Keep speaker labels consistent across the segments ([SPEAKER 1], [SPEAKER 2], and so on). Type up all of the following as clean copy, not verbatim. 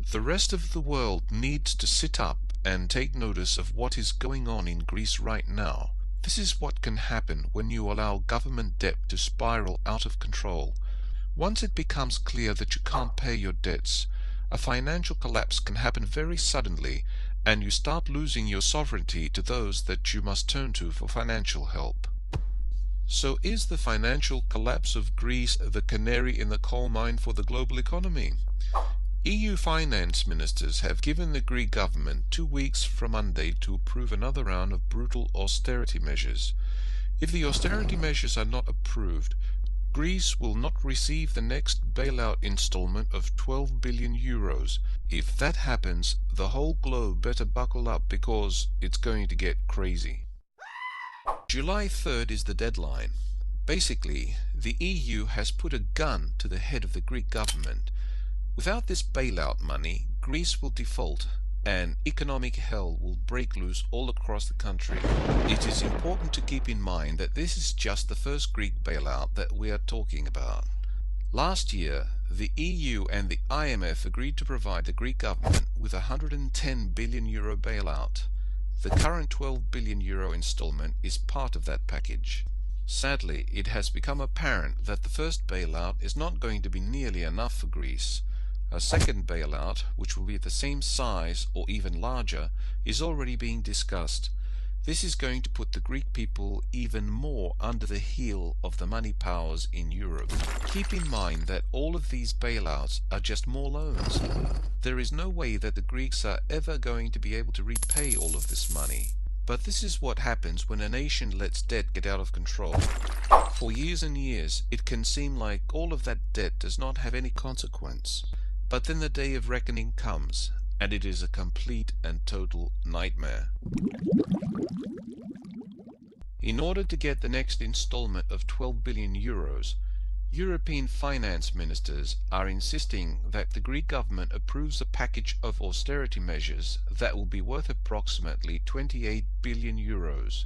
[SPEAKER 1] The rest of the world needs to sit up and take notice of what is going on in Greece right now. This is what can happen when you allow government debt to spiral out of control. Once it becomes clear that you can't pay your debts, a financial collapse can happen very suddenly, and you start losing your sovereignty to those that you must turn to for financial help. So is the financial collapse of Greece the canary in the coal mine for the global economy? EU finance ministers have given the Greek government 2 weeks from Monday to approve another round of brutal austerity measures. If the austerity measures are not approved, Greece will not receive the next bailout installment of 12 billion euros. If that happens, the whole globe better buckle up because it's going to get crazy. July 3rd is the deadline. Basically, the EU has put a gun to the head of the Greek government. Without this bailout money, Greece will default and economic hell will break loose all across the country. It is important to keep in mind that this is just the first Greek bailout that we are talking about. Last year, the EU and the IMF agreed to provide the Greek government with a 110 billion euro bailout. The current 12 billion euro installment is part of that package. Sadly, it has become apparent that the first bailout is not going to be nearly enough for Greece. A second bailout, which will be the same size or even larger, is already being discussed. This is going to put the Greek people even more under the heel of the money powers in Europe. Keep in mind that all of these bailouts are just more loans. There is no way that the Greeks are ever going to be able to repay all of this money. But this is what happens when a nation lets debt get out of control. For years and years, it can seem like all of that debt does not have any consequence. But then the day of reckoning comes, and it is a complete and total nightmare. In order to get the next installment of 12 billion euros, European finance ministers are insisting that the Greek government approves a package of austerity measures that will be worth approximately 28 billion euros.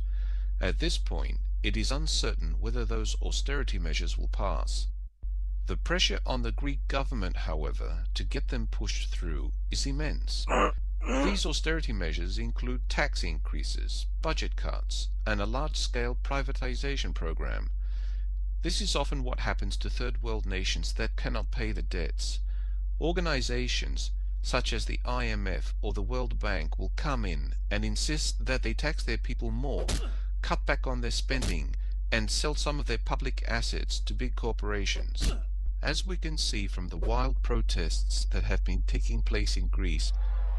[SPEAKER 1] At this point, it is uncertain whether those austerity measures will pass. The pressure on the Greek government, however, to get them pushed through is immense. These austerity measures include tax increases, budget cuts, and a large-scale privatization program. This is often what happens to third world nations that cannot pay the debts. Organizations such as the IMF or the World Bank will come in and insist that they tax their people more, cut back on their spending, and sell some of their public assets to big corporations. As we can see from the wild protests that have been taking place in Greece,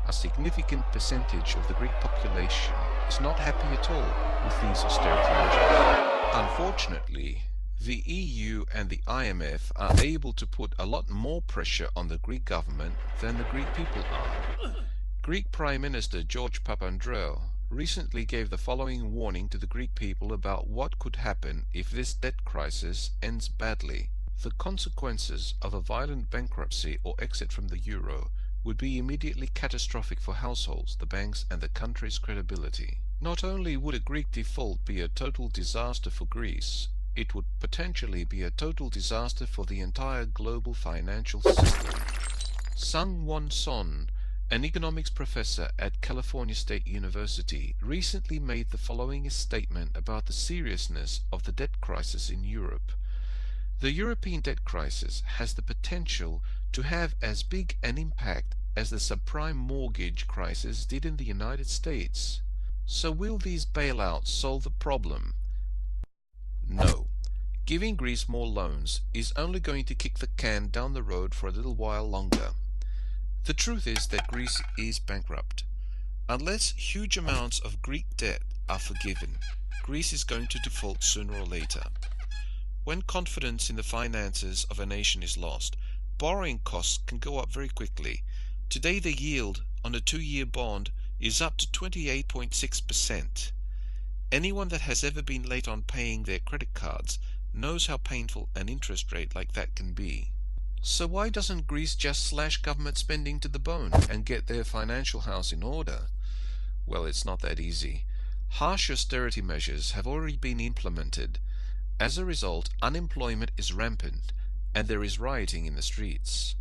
[SPEAKER 1] a significant percentage of the Greek population is not happy at all with these austerity measures. Unfortunately, the EU and the IMF are able to put a lot more pressure on the Greek government than the Greek people are. Greek Prime Minister George Papandreou recently gave the following warning to the Greek people about what could happen if this debt crisis ends badly. The consequences of a violent bankruptcy or exit from the euro would be immediately catastrophic for households, the banks, and the country's credibility. Not only would a Greek default be a total disaster for Greece, it would potentially be a total disaster for the entire global financial system. Sung-Won Son, an economics professor at California State University, recently made the following statement about the seriousness of the debt crisis in Europe. The European debt crisis has the potential to have as big an impact as the subprime mortgage crisis did in the United States. So will these bailouts solve the problem? No. Giving Greece more loans is only going to kick the can down the road for a little while longer. The truth is that Greece is bankrupt. Unless huge amounts of Greek debt are forgiven, Greece is going to default sooner or later. When confidence in the finances of a nation is lost, borrowing costs can go up very quickly. Today the yield on a 2-year bond is up to 28.6%. Anyone that has ever been late on paying their credit cards knows how painful an interest rate like that can be. So why doesn't Greece just slash government spending to the bone and get their financial house in order? Well, it's not that easy. Harsh austerity measures have already been implemented. As a result, unemployment is rampant and there is rioting in the streets.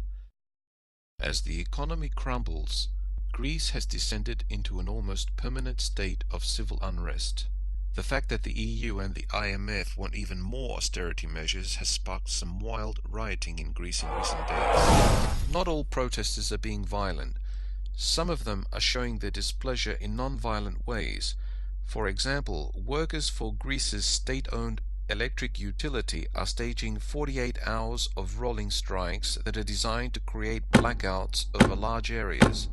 [SPEAKER 1] As the economy crumbles, Greece has descended into an almost permanent state of civil unrest. The fact that the EU and the IMF want even more austerity measures has sparked some wild rioting in Greece in recent days. Not all protesters are being violent. Some of them are showing their displeasure in non-violent ways. For example, workers for Greece's state-owned electric utility are staging 48 hours of rolling strikes that are designed to create blackouts over large areas.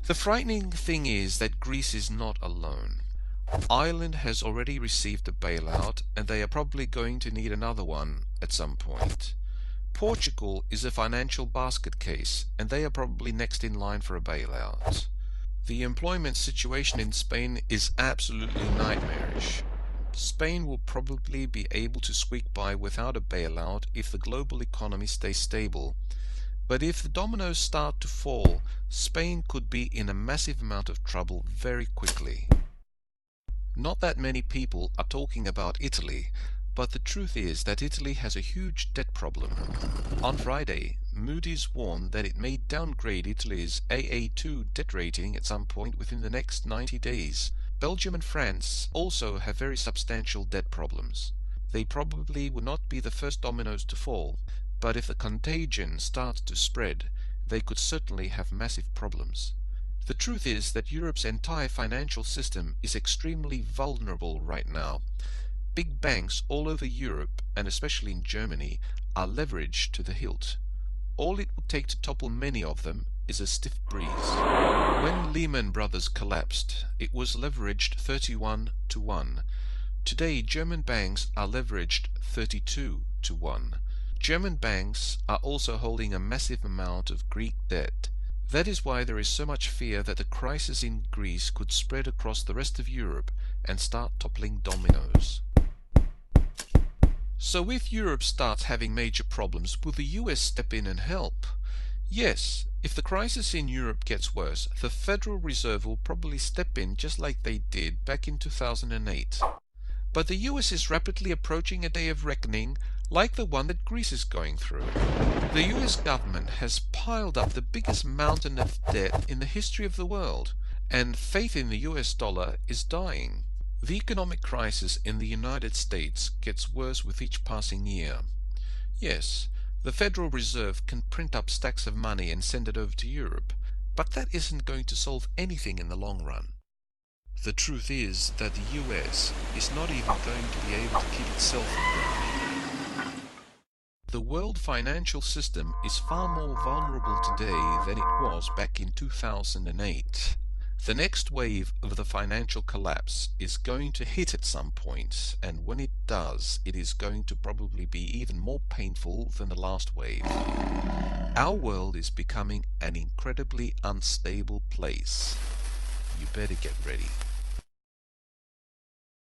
[SPEAKER 1] The frightening thing is that Greece is not alone. Ireland has already received a bailout, and they are probably going to need another one at some point. Portugal is a financial basket case, and they are probably next in line for a bailout. The employment situation in Spain is absolutely nightmarish. Spain will probably be able to squeak by without a bailout if the global economy stays stable. But if the dominoes start to fall, Spain could be in a massive amount of trouble very quickly. Not that many people are talking about Italy, but the truth is that Italy has a huge debt problem. On Friday, Moody's warned that it may downgrade Italy's AA2 debt rating at some point within the next 90 days. Belgium and France also have very substantial debt problems. They probably will not be the first dominoes to fall, but if the contagion starts to spread, they could certainly have massive problems. The truth is that Europe's entire financial system is extremely vulnerable right now. Big banks all over Europe, and especially in Germany, are leveraged to the hilt. All it would take to topple many of them is a stiff breeze. When Lehman Brothers collapsed, it was leveraged 31 to 1. Today, German banks are leveraged 32 to 1. German banks are also holding a massive amount of Greek debt. That is why there is so much fear that the crisis in Greece could spread across the rest of Europe and start toppling dominoes. So if Europe starts having major problems, will the US step in and help? Yes, if the crisis in Europe gets worse, the Federal Reserve will probably step in just like they did back in 2008. But the US is rapidly approaching a day of reckoning like the one that Greece is going through. The US government has piled up the biggest mountain of debt in the history of the world, and faith in the US dollar is dying. The economic crisis in the United States gets worse with each passing year. Yes, the Federal Reserve can print up stacks of money and send it over to Europe, but that isn't going to solve anything in the long run. The truth is that the US is not even going to be able to keep itself afloat. The world financial system is far more vulnerable today than it was back in 2008. The next wave of the financial collapse is going to hit at some point, and when it does, it is going to probably be even more painful than the last wave. Our world is becoming an incredibly unstable place. You better get ready.